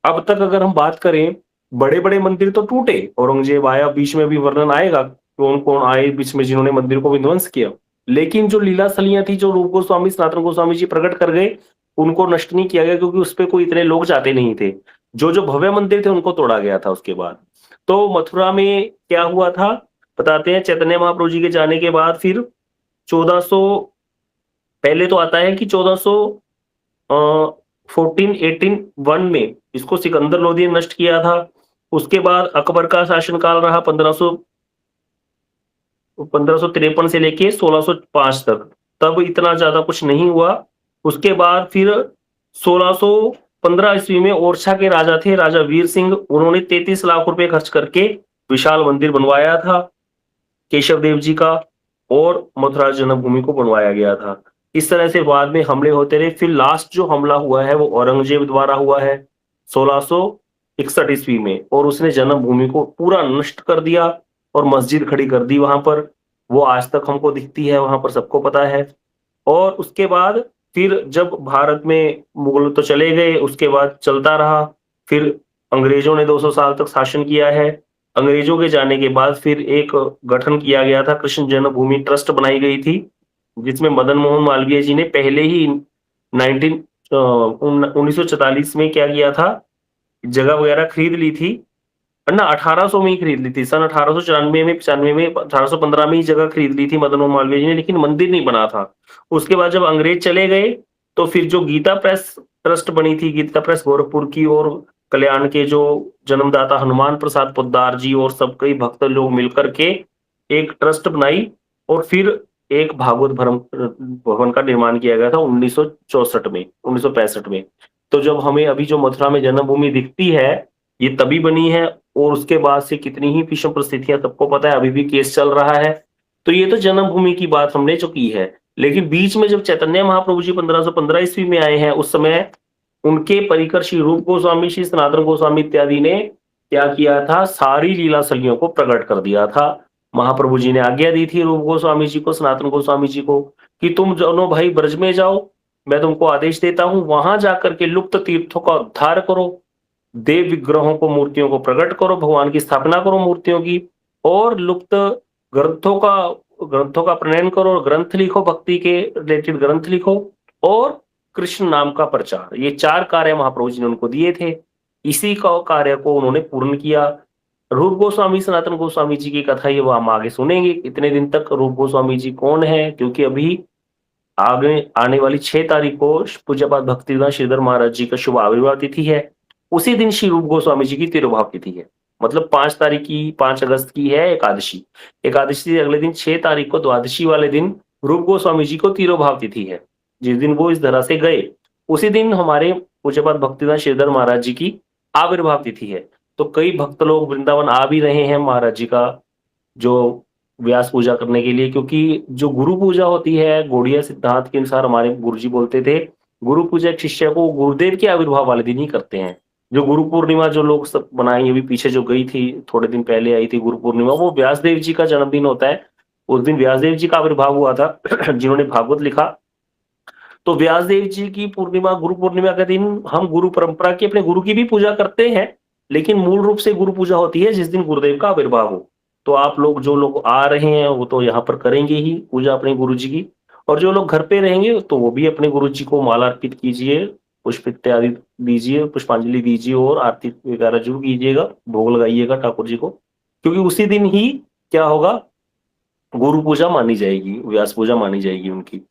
अब तक अगर हम बात करें, बड़े बड़े मंदिर तो टूटे, औरंगजेब आया, बीच में भी वर्णन आएगा कौन कौन आए बीच में जिन्होंने मंदिर को विध्वंस किया। लेकिन जो लीला स्थलियां थी, जो रूप गोस्वामी, सनातन गोस्वामी जी प्रकट कर गए, उनको नष्ट नहीं किया गया, क्योंकि उस पर कोई इतने लोग जाते नहीं थे। जो जो भव्य मंदिर थे उनको तोड़ा गया था उसके बाद। तो मथुरा में क्या हुआ था बताते हैं। चैतन्य महाप्रभु जी के जाने के बाद फिर 1400, पहले तो आता है कि 1418 में इसको सिकंदर लोधी ने नष्ट किया था। उसके बाद अकबर का शासनकाल रहा 1553 से लेके 1605 तक, तब इतना ज्यादा कुछ नहीं हुआ। उसके बाद फिर 1615 ईस्वी में ओरछा के राजा थे, राजा वीर सिंह, उन्होंने 33 लाख रुपए खर्च करके विशाल मंदिर बनवाया था केशव देव जी का, और मथुरा जन्मभूमि को बनवाया गया था। इस तरह से बाद में हमले होते रहे। फिर लास्ट जो हमला हुआ है वो औरंगजेब द्वारा हुआ है 1661 ईस्वी में, और उसने जन्मभूमि को पूरा नष्ट कर दिया और मस्जिद खड़ी कर दी वहां पर। वो आज तक हमको दिखती है वहां पर, सबको पता है। और उसके बाद फिर जब भारत में मुगल तो चले गए, उसके बाद चलता रहा। फिर अंग्रेजों ने 200 साल तक शासन किया है। अंग्रेजों के जाने के बाद फिर एक गठन किया गया था, कृष्ण जन्मभूमि ट्रस्ट बनाई गई थी, जिसमें मदन मोहन मालवीय जी ने पहले ही 1944 में क्या किया था, जगह वगैरह खरीद ली थी, ना 1800 में ही खरीद ली थी, सन 1894 में, 95 में, 1815 में ही जगह खरीद ली थी मदन मोहन मालवीय जी ने, लेकिन मंदिर नहीं बना था। उसके बाद जब अंग्रेज चले गए तो फिर जो गीता प्रेस ट्रस्ट बनी थी, गीता प्रेस गोरखपुर की, और कल्याण के जो जन्मदाता हनुमान प्रसाद पोद्दार जी और सब कई भक्त लोग मिलकर के एक ट्रस्ट बनाई, और फिर एक भागवत भवन का निर्माण किया गया था 1964 में, 1965 में। तो जब हमें अभी जो मथुरा में जन्मभूमि दिखती है, ये तभी बनी है, और उसके बाद से कितनी ही विषम परिस्थितियां सबको पता है, अभी भी केस चल रहा है। तो ये तो जन्मभूमि की बात हमने जो की है। लेकिन बीच में जब चैतन्य महाप्रभु जी 1515 ईस्वी में आए हैं, उस समय उनके परिकर श्री रूप गोस्वामी, श्री सनातन गोस्वामी इत्यादि ने क्या किया था, सारी लीला सलियों को प्रकट कर दिया था। महाप्रभु जी ने आज्ञा दी थी रूप गोस्वामी जी को, सनातन गोस्वामी जी को, कि तुम दोनों भाई ब्रज में जाओ, मैं तुमको आदेश देता हूं, वहां जाकर के लुप्त तीर्थों का उद्धार करो, देव विग्रहों को, मूर्तियों को प्रकट करो, भगवान की स्थापना करो मूर्तियों की, और लुप्त ग्रंथों का प्रणयन करो, ग्रंथ लिखो, भक्ति के रिलेटेड ग्रंथ लिखो, और कृष्ण नाम का प्रचार। ये 4 कार्य महाप्रभु जी ने उनको दिए थे। इसी का कार्य को उन्होंने पूर्ण किया। रूप गोस्वामी, सनातन गोस्वामी जी की कथा ये वो हम आगे सुनेंगे। इतने दिन तक रूप गोस्वामी जी कौन है, क्योंकि अभी आगे आने वाली 6 तारीख को पूज्यपाद भक्तिवेदांत श्रीधर महाराज जी का शुभ आविर्भाव तिथि है। उसी दिन श्री रूप गोस्वामी जी की तिरुभाव तिथि है। मतलब 5 अगस्त की है एकादशी। एकादशी से अगले दिन 6 तारीख को द्वादशी वाले दिन रूप गोस्वामी जी को तिरोभाव तिथि है। जिस दिन वो इस धरा से गए, उसी दिन हमारे पूज्यपाद भक्तिवेदांत श्रीधर महाराज जी की आविर्भाव तिथि है। तो कई भक्त लोग वृंदावन आ भी रहे हैं महाराज जी का जो व्यास पूजा करने के लिए, क्योंकि जो गुरु पूजा होती है गौड़िया सिद्धांत के अनुसार हमारे गुरुजी बोलते थे, गुरु पूजा एक शिष्य को गुरुदेव के आविर्भाव वाले दिन ही करते हैं। जो गुरु पूर्णिमा जो लोग सब मनाएंगे, अभी पीछे जो गई थी थोड़े दिन पहले आई थी गुरु पूर्णिमा, वो व्यासदेव जी का जन्मदिन होता है। उस दिन व्यासदेव जी का आविर्भाव हुआ था जिन्होंने भागवत लिखा। तो व्यासदेव जी की पूर्णिमा, गुरु पूर्णिमा के दिन हम गुरु परंपरा की अपने गुरु की भी पूजा करते हैं, लेकिन मूल रूप से गुरु पूजा होती है जिस दिन गुरुदेव का आविर्भाव हो। तो आप लोग जो लोग आ रहे हैं वो तो यहाँ पर करेंगे ही पूजा अपने गुरु जी की, और जो लोग घर पे रहेंगे तो वो भी अपने गुरु जी को माला अर्पित कीजिए, पुष्प इत्यादि दीजिए, पुष्पांजलि दीजिए और आरती वगैरह जरूर कीजिएगा, भोग लगाइएगा ठाकुर जी को, क्योंकि उसी दिन ही क्या होगा, गुरु पूजा मानी जाएगी, व्यास पूजा मानी जाएगी उनकी।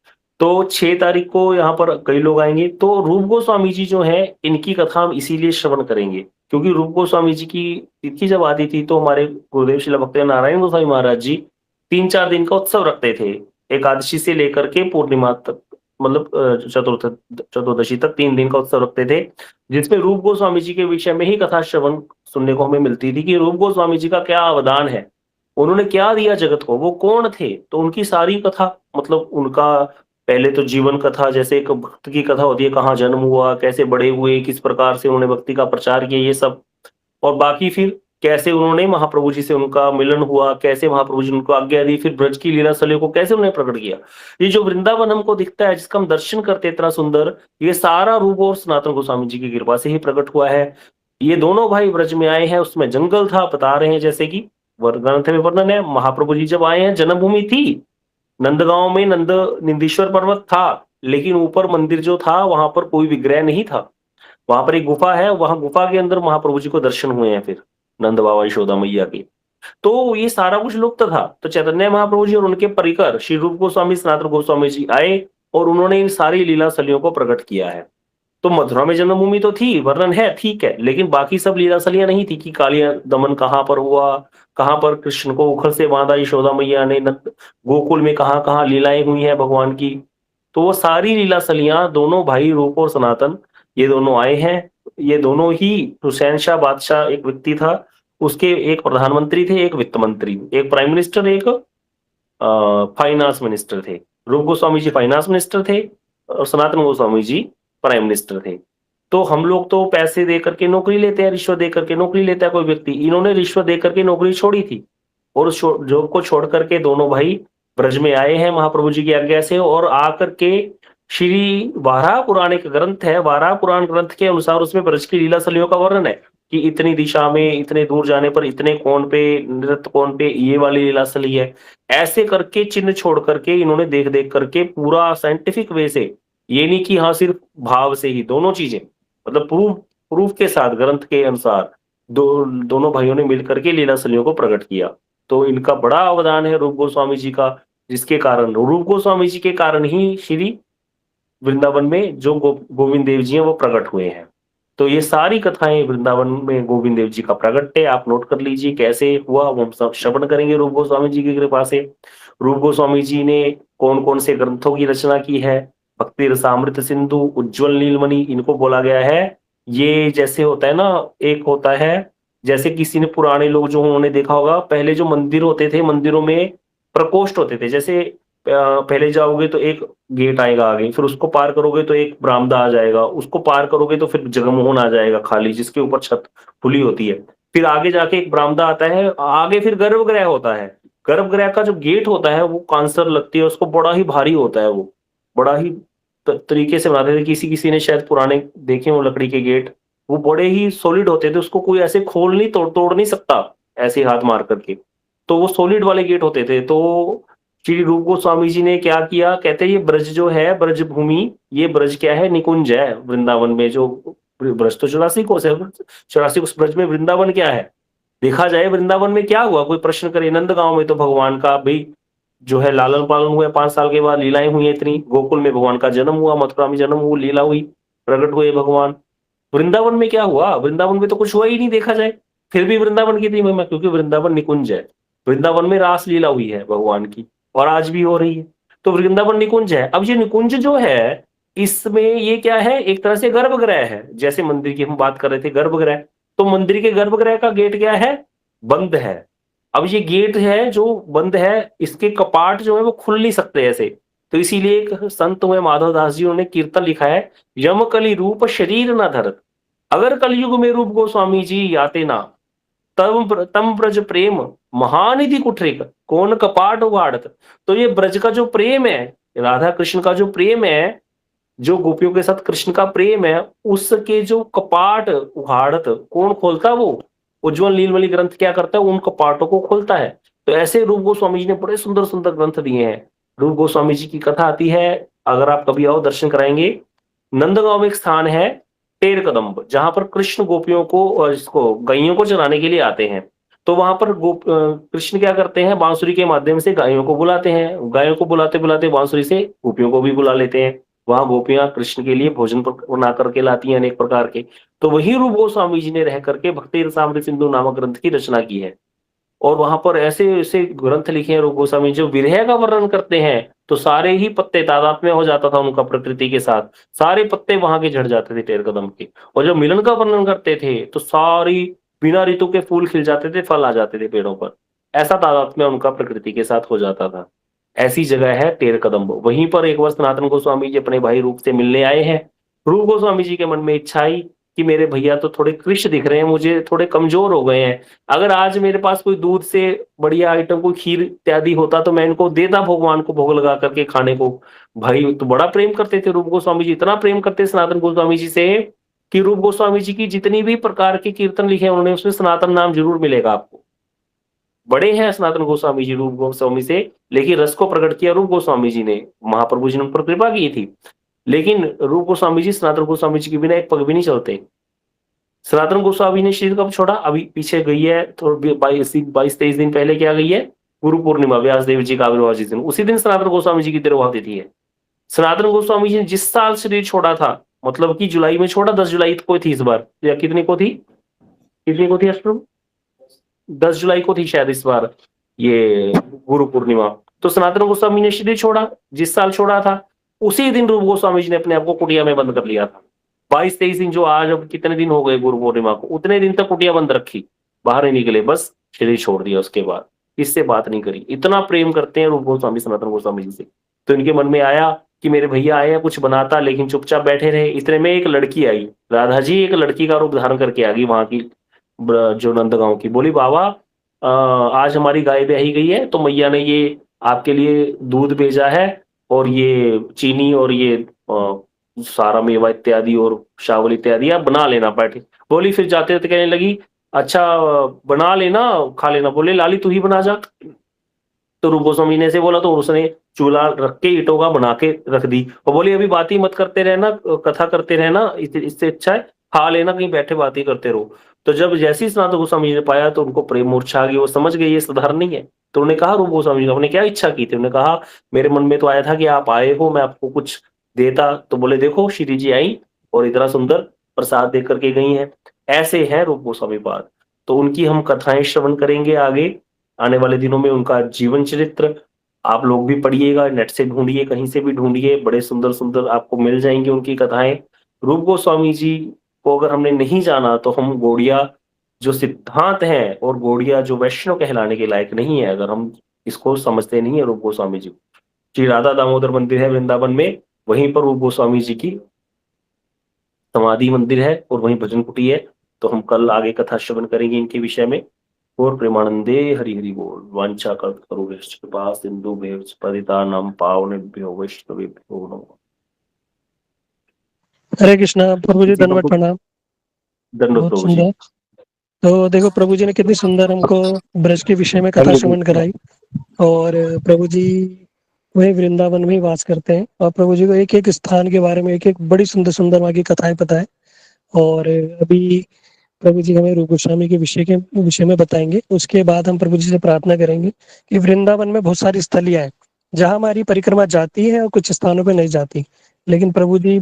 तो 6 तारीख को यहाँ पर कई लोग आएंगे। तो रूप गोस्वामी जी जो है इनकी कथा हम इसीलिए श्रवण करेंगे क्योंकि रूप गोस्वामी जी की तिथि जब आती थी तो हमारे गुरुदेव श्रील भक्त नारायण गोस्वामी महाराज जी 3-4 दिन का उत्सव रखते थे, एकादशी से लेकर के पूर्णिमा तक, मतलब चतुर्दशी तक 3 दिन का उत्सव रखते थे, जिसमें रूप गोस्वामी जी के विषय में ही कथा श्रवण सुनने को हमें मिलती थी कि रूप गोस्वामी जी का क्या अवदान है, उन्होंने क्या दिया जगत को, वो कौन थे। तो उनकी सारी कथा, मतलब उनका पहले तो जीवन कथा, जैसे एक भक्त की कथा होती है, कहाँ जन्म हुआ, कैसे बड़े हुए, किस प्रकार से उन्होंने भक्ति का प्रचार किया, ये सब। और बाकी फिर कैसे उन्होंने महाप्रभु जी से उनका मिलन हुआ, कैसे महाप्रभु जी ने उनको आज्ञा दी, फिर ब्रज की लीला स्थलियों को कैसे उन्होंने प्रकट किया। ये जो वृंदावन हमको दिखता है, जिसका हम दर्शन करते हैं इतना सुंदर, ये सारा रूप और सनातन गोस्वामी जी की कृपा से ही प्रकट हुआ है। ये दोनों भाई ब्रज में आए हैं, उसमें जंगल था, बता रहे हैं, जैसे कि ग्रंथ में वर्णन है, महाप्रभु जी जब आए हैं जन्मभूमि थी नंदगांव में, निंदीश्वर पर्वत था, लेकिन ऊपर मंदिर जो था वहां पर कोई विग्रह नहीं था, वहां पर एक गुफा है, वहां गुफा के अंदर महाप्रभु जी को दर्शन हुए हैं फिर नंद बाबा यशोदा मैया के। तो ये सारा कुछ लुप्त था। तो चैतन्य महाप्रभु जी और उनके परिकर श्री रूप गोस्वामी सनातन गोस्वामी जी आए और उन्होंने इन सारी लीला स्थलियों को प्रकट किया है। तो मथुरा में जन्मभूमि तो थी, वर्णन है, ठीक है, लेकिन बाकी सब लीलासलियां नहीं थी कि कालिया दमन कहाँ पर हुआ, कहाँ पर कृष्ण को उखल से बांधा यशोदा मैया ने, गोकुल में कहाँ कहाँ लीलाएं हुई हैं भगवान की। तो वो सारी लीलासलियां दोनों भाई रूप और सनातन, ये दोनों आए हैं। ये दोनों ही, हुसैन शाह बादशाह एक व्यक्ति था, उसके एक प्रधानमंत्री थे, एक वित्त मंत्री, एक प्राइम मिनिस्टर, एक फाइनेंस मिनिस्टर थे। रूप गोस्वामी जी फाइनेंस मिनिस्टर थे और सनातन गोस्वामी जी प्राइम मिनिस्टर थे। तो हम लोग तो पैसे दे करके नौकरी लेते हैं, रिश्वत दे करके नौकरी लेता है कोई व्यक्ति, इन्होंने रिश्वत दे करके नौकरी छोड़ी थी और उस जॉब को छोड़ करके दोनों भाई ब्रज में आए हैं महाप्रभु जी की आज्ञा से, और आकर के श्री वाराह पुराण एक ग्रंथ है, वाराह पुराण ग्रंथ के अनुसार उसमें ब्रज की लीला सलियों का वर्णन है कि इतनी दिशा में इतने दूर जाने पर इतने कोण पे, नृत्य कोण पे ये वाली लीला सली है। ऐसे करके चिन्ह छोड़ करके इन्होंने देख देख करके पूरा साइंटिफिक वे से, ये नहीं कि हाँ सिर्फ भाव से ही, दोनों चीजें, मतलब प्रूफ प्रूफ के साथ ग्रंथ के अनुसार दोनों भाइयों ने मिलकर के लीला सलियों को प्रकट किया। तो इनका बड़ा अवदान है रूप गोस्वामी जी का, जिसके कारण, रूप गोस्वामी जी के कारण ही श्री वृंदावन में जो गोविंद देव जी हैं वो प्रकट हुए हैं। तो ये सारी कथाएं वृंदावन में गोविंद देव जी का प्रकट है, आप नोट कर लीजिए कैसे हुआ, वो हम सब श्रवण करेंगे रूप गोस्वामी जी की कृपा से। रूप गोस्वामी जी ने कौन कौन से ग्रंथों की रचना की है, भक्ति रसामृत सिंधु, उज्ज्वल नीलमणि, इनको बोला गया है। ये जैसे होता है ना, एक होता है जैसे किसी ने, पुराने लोग जो उन्होंने देखा होगा, पहले जो मंदिर होते थे, मंदिरों में प्रकोष्ठ होते थे, जैसे पहले जाओगे तो एक गेट आएगा आगे, फिर उसको पार करोगे तो एक बरामदा आ जाएगा, उसको पार करोगे तो फिर जगमोहन आ जाएगा खाली, जिसके ऊपर छत खुली होती है, फिर आगे जाके एक बरामदा आता है, आगे फिर गर्भगृह होता है। गर्भगृह का जो गेट होता है वो कांसर लगती है उसको, बड़ा ही भारी होता है वो, बड़ा ही तरीके से बनाते थे, किसी किसी ने शायद पुराने देखे हो लकड़ी के गेट, वो बड़े ही सॉलिड होते थे, उसको कोई ऐसे खोल नहीं, तोड़ नहीं सकता ऐसे हाथ मार करके, तो वो सॉलिड वाले गेट होते थे। तो श्री रूप गोस्वामी जी ने क्या किया, कहते हैं ये ब्रज जो है, ब्रज भूमि, ये ब्रज क्या है, निकुंज है वृंदावन में, जो ब्रज तो 84 कोस है, 84 कोस ब्रज में वृंदावन क्या है, देखा जाए वृंदावन में क्या हुआ, कोई प्रश्न करे, नंदगांव में तो भगवान का भाई जो है लालन पालन हुआ, 5 साल के बाद लीलाएं हुई इतनी, गोकुल में भगवान का जन्म हुआ, मथुरा में जन्म हुआ, लीला हुई, प्रकट हुए भगवान। वृंदावन में क्या हुआ, वृंदावन में तो कुछ हुआ ही नहीं देखा जाए। फिर भी वृंदावन की इतनी महिमा, क्योंकि वृंदावन निकुंज है। वृंदावन में रास लीला हुई है भगवान की, और आज भी हो रही है। तो वृंदावन निकुंज है। अब ये निकुंज जो है, इसमें ये क्या है, एक तरह से गर्भगृह है। जैसे मंदिर की हम बात कर रहे थे, गर्भगृह, तो मंदिर के गर्भगृह का गेट क्या है, बंद है। अब ये गेट है जो बंद है, इसके कपाट जो है वो खुल नहीं सकते ऐसे। तो इसीलिए एक संत हुए माधव दास जी, उन्होंने कीर्तन लिखा है, यम कली रूप शरीर न धरत, अगर कलयुग में रूप गोस्वामी जी आते ना, तम ब्रज प्रेम महानिधि कुठरिक, कौन कपाट उघाड़त। तो ये ब्रज का जो प्रेम है, राधा कृष्ण का जो प्रेम है, जो गोपियों के साथ कृष्ण का प्रेम है, उसके जो कपाट उघाड़त, कौन खोलता, वो उज्जवल नीलमणि ग्रंथ क्या करता है, उन कपाटों को खोलता है। तो ऐसे रूप गोस्वामी जी ने बड़े सुंदर सुंदर ग्रंथ दिए हैं। रूप गोस्वामी जी की कथा आती है, अगर आप कभी आओ दर्शन कराएंगे। नंदगांव में एक स्थान है टेर कदम्ब, जहां पर कृष्ण गोपियों को और इसको गैयों को चराने के लिए आते हैं। तो वहां पर कृष्ण क्या करते हैं, बांसुरी के माध्यम से गायों को बुलाते हैं। गायों को बुलाते बुलाते बांसुरी से गोपियों को भी बुला लेते हैं। वहां गोपियां कृष्ण के लिए भोजन बना करके लाती हैं अनेक प्रकार के। तो वही रूप गोस्वामी जी ने रह करके भक्ति रसामृत सिंधु नामक ग्रंथ की रचना की है। और वहां पर ऐसे ऐसे ग्रंथ लिखे हैं रूप गोस्वामी, जो विरह का वर्णन करते हैं, तो सारे ही पत्ते तादात्म्य हो जाता था उनका प्रकृति के साथ, सारे पत्ते वहां के झड़ जाते थे टेर कदम के। और जब मिलन का वर्णन करते थे तो सारी बिना ऋतु के फूल खिल जाते थे, फल आ जाते थे पेड़ों पर। ऐसा तादात्म्य उनका प्रकृति के साथ हो जाता था। ऐसी जगह है टेर कदम्ब। वहीं पर एक बार सनातन गोस्वामी जी अपने भाई रूप से मिलने आए हैं। रूप गोस्वामी जी के मन में इच्छा आई कि मेरे भैया तो थोड़े कृष दिख रहे हैं, मुझे थोड़े कमजोर हो गए हैं। अगर आज मेरे पास कोई दूध से बढ़िया आइटम, कोई खीर इत्यादि होता तो मैं इनको देता भगवान को भोग लगा करके खाने को। भाई तो बड़ा प्रेम करते थे रूप गोस्वामी जी, इतना प्रेम करते सनातन गोस्वामी जी से कि रूप गोस्वामी जी की जितनी भी प्रकार के कीर्तन लिखे हैं उन्होंने, उसमें सनातन नाम जरूर मिलेगा आपको। बड़े हैं सनातन गोस्वामी जी रूप गोस्वामी से, लेकिन रस को प्रकट किया रूप गोस्वामी जी ने, महाप्रभु जी ने उन पर कृपा की थी। लेकिन रूप गोस्वामी जी सनातन गोस्वामी जी के बिना एक पग भी नहीं चलते। सनातन गोस्वामी ने शरीर कब छोड़ा, अभी पीछे गई है थोड़ा 22-23 दिन पहले क्या गई है, गुरु पूर्णिमा, व्यास देव जी का आविर्भाव जिस दिन, उसी दिन सनातन गोस्वामी जी की तिरुभाव तिथि है। सनातन गोस्वामी जी ने जिस साल शरीर छोड़ा था, मतलब कि जुलाई में छोड़ा, 10 जुलाई को थी इस बार, या कितने को थी, कितने को थी अष्टम, 10 जुलाई को थी शायद इस बार ये गुरु पूर्णिमा। तो सनातन गोस्वामी ने शरीर छोड़ा, जिस साल छोड़ा था, उसी दिन रूप गोस्वामी जी ने अपने आप को कुटिया में बंद कर लिया था। 22-23 दिन, जो आज अब कितने दिन हो गए गुरु पूर्णिमा को, उतने दिन तक कुटिया बंद रखी, बाहर नहीं निकले, बस शरीर छोड़ दिया। उसके बाद इससे बात नहीं करी। इतना प्रेम करते हैं रूप गोस्वामी सनातन गोस्वामी जी से। तो इनके मन में आया कि मेरे भैया आए हैं, कुछ बनाता, लेकिन चुपचाप बैठे रहे। इतने में एक लड़की आई, राधा जी एक लड़की का रूप धारण करके आ गई वहां की, जो नंदगांव की। बोली बाबा आज हमारी गाय ब्याही गई है, तो मैया ने ये आपके लिए दूध भेजा है, और ये चीनी, और ये सारा मेवा इत्यादि और चावल इत्यादि आप बना लेना बैठे। बोली फिर जाते थे कहने लगी, अच्छा बना लेना, खा लेना। बोले लाली तू ही बना जा। तो रूप गोस्वामी ने से बोला, तो उसने चूल्हा रख के ईंटों का बना के रख दी, और बोली अभी बात ही मत करते रहना, कथा करते रहना, इससे अच्छा है खा लेना, कहीं बैठे बात ही करते रहो। तो जब जैसे ही सनातन गोस्वामी जी ने पाया, तो उनको प्रेम मूर्छा आ गई, वो समझ गए ये साधारण नहीं है। तो उन्होंने कहा रूप गोस्वामी जी आपने क्या इच्छा की थी। उन्होंने कहा मेरे मन में तो आया था कि आप आए हो, मैं आपको कुछ देता। तो बोले देखो श्री जी आई और इतना सुंदर प्रसाद दे करके गई हैं। ऐसे हैं रूप गोस्वामी पाद। तो उनकी हम कथाएं श्रवण करेंगे आगे आने वाले दिनों में। उनका जीवन चरित्र आप लोग भी पढ़िएगा, नेट से ढूंढिए, कहीं से भी ढूंढिए, बड़े सुंदर सुंदर आपको मिल जाएंगी उनकी कथाएं। रूप गोस्वामी जी को अगर हमने नहीं जाना, तो हम गौड़िया जो सिद्धांत है और गौड़िया जो वैष्णव कहलाने के लायक नहीं है, अगर हम इसको समझते नहीं है रूप गोस्वामी जी। श्री राधा दामोदर मंदिर है वृंदावन में, वहीं पर रूप गोस्वामी जी की समाधि मंदिर है, और वहीं भजन कुटी है। तो हम कल आगे कथा श्रवण करेंगे इनके विषय में। और प्रेमानंदे हरि हरि बोल। वांछा कल्पतरुभ्यश्च कृपा सिंधुभ्यश्च पतितानां पावनेभ्यो वैष्णवेभ्यो नमः। हरे कृष्णा। प्रभु जी दंडवत प्रणाम। दंडवत बहुत प्रभु जी। सुंदर। तो देखो प्रभु जी ने कितनी सुंदर हमको ब्रज के विषय में कथा श्रवण कराई। और प्रभु जी वही वृंदावन में ही वास करते हैं, और प्रभु जी को एक एक स्थान के बारे में एक एक बड़ी सुंदर सुंदर वहाँ की कथाएं पता है। और अभी प्रभु जी हमें रूप गोस्वामी के विषय में बताएंगे। उसके बाद हम प्रभु जी से प्रार्थना करेंगे कि वृंदावन में बहुत सारी स्थलियां हैं जहाँ हमारी परिक्रमा जाती है और कुछ स्थानों पे नहीं जाती, लेकिन प्रभु जी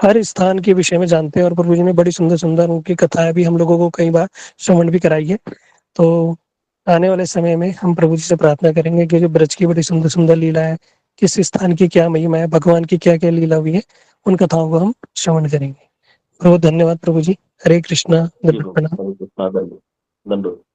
हर स्थान के विषय में जानते हैं और प्रभु जी ने बड़ी सुंदर सुंदर उनकी कथाएं भी हम लोगों को कई बार श्रवण भी कराई है। तो आने वाले समय में हम प्रभु जी से प्रार्थना करेंगे कि जो ब्रज की बड़ी सुंदर सुंदर लीला है, किस स्थान की क्या महिमा है, भगवान की क्या क्या लीला हुई है, उन कथाओं को हम श्रवण करेंगे। बहुत धन्यवाद प्रभु जी। हरे कृष्णा, जी दंडवत हो, प्रणाम। हरे कृष्णा, दंडों।